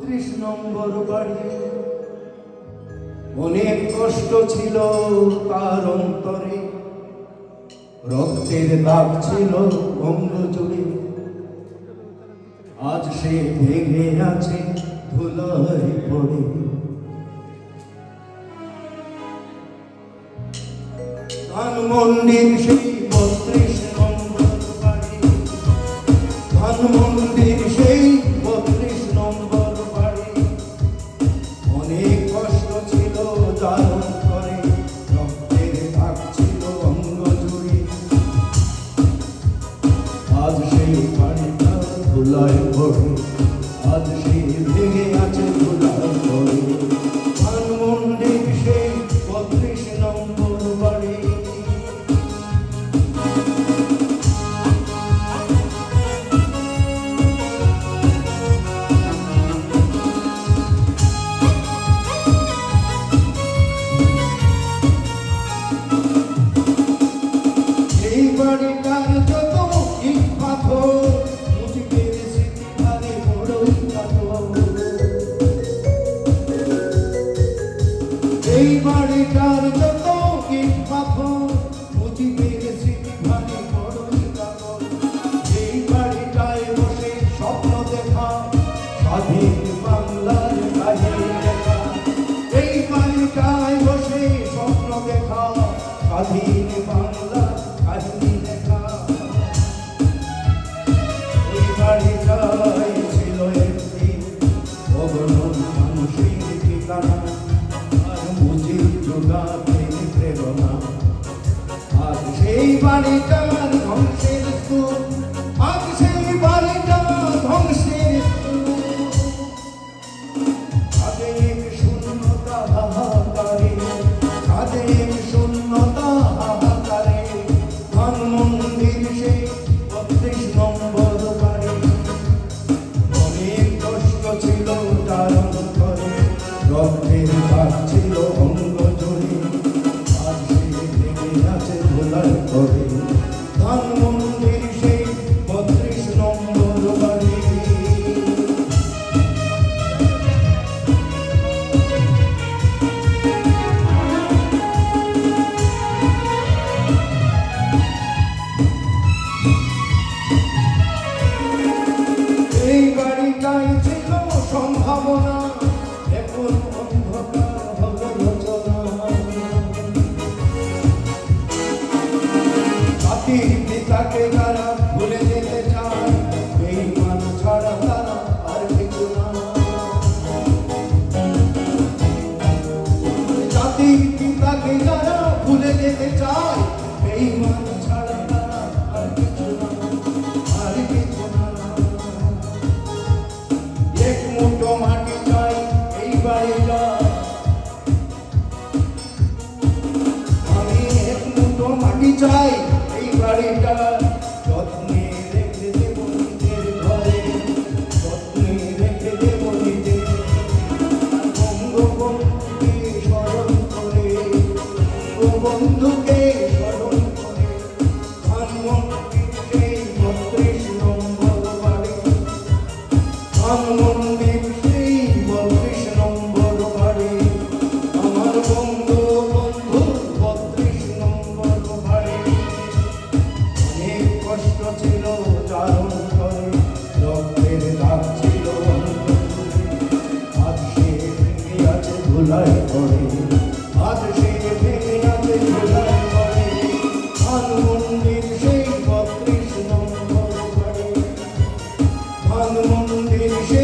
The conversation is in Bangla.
নম্বর বাড়ি। অনেক কষ্ট ছিল তার অন্তরে, রক্তের দাগ ছিল অঙ্গ জুড়ে। আজ সে ভেঙে আছে ধুলায় পড়ে। ধানমন্ডির সেই ৩২ নম্বর বাড়ি, ধানমন্ডির সেই ৩২ নম্বর বাড়ি। অনেক কষ্ট ছিল তার অন্তরে, রক্তের দাগ ছিল অঙ্গ জুড়ে। আজ সেই বাড়িটা ধুলায় পড়ে, আজ সে ভেঙে আছে ধুলায় পড়ে। ধানমন্ডির সেই ৩২ নম্বর বাড়ি। এই বাড়িটার যত ইট পাথর, মুজিবের স্মৃতি ভারে বড়ই কাতর। এই বাড়িটার যত ইট পাথর, মুজিবের স্মৃতি ভারে বড়ই কাতর। এই বাড়িটায় বসে স্বপ্ন দেখা, স্বাধীন বাংলার কাহিনী লেখা। এই বাড়িটায় বসে স্বপ্ন দেখা, স্বাধীন বাংলার কাহিনী লেখা। এই বাড়িটাই ছিল একটি অগণন মানুষের ঠিকানা, আর মুজিব যোগাতে প্রেরণা। আজ সেই বাড়িটার ধ্বংসের স্তূপ, আজ সেই বাড়িটা ধ্বংসের স্তূপ। তাদের শূন্যতা হাহাকারে, তাদের শূন্যতা হাহাকারে। ধানমন্ডির সেই ৩২ নম্বর বাড়ি। অনেক কষ্ট ছিল তার অন্তরে, রক্তের দাগ ছিল অঙ্গ জুড়ে। আজ সে ভেঙে আছে ধুলায় পড়ে। ধানমন্ডির সেই ৩২ নম্বর বাড়ি। এই বাড়িটাই ছিল সম্ভাবনা, এখন অন্ধকার হলো রচনা। জাতির পিতাকে যারা ভুলে যেতে চায়, বেঈমান ছাড়া তারা আর কিছু না। জাতির পিতাকে যারা ভুলে যেতে চায়, বেঈমান ছাড়া তারা আর কিছু না, আর কিছু না। এক মুঠো মাটি চাই এই বাড়িটা, আমি এক মুঠো মাটি চাই এই বাড়িটা। যত্নে রেখে দেব নিজের ঘরে, যত্নে রেখে দেব নিজের। বঙ্গবন্ধুকে স্মরণ করে, বঙ্গবন্ধুকে স্মরণ করে। ধানমন্ডির সেই ৩২ নম্বর বাড়ি। ধানমন্ডির সেই ৩২ নম্বর বাড়ি। আমার বঙ্গবন্ধুর ৩২ নম্বর বাড়ি। অনেক কষ্ট ছিল তার অন্তরে, রক্তের দাগ ছিল অঙ্গ জুড়ে। আজ সে ভেঙে আছে ধুলায় পড়ে, আজ সে ভেঙে আছে ধুলায় পড়ে। ধানমন্ডির সেই ৩২ নম্বর বাড়ি। ধানমন্ডির সেই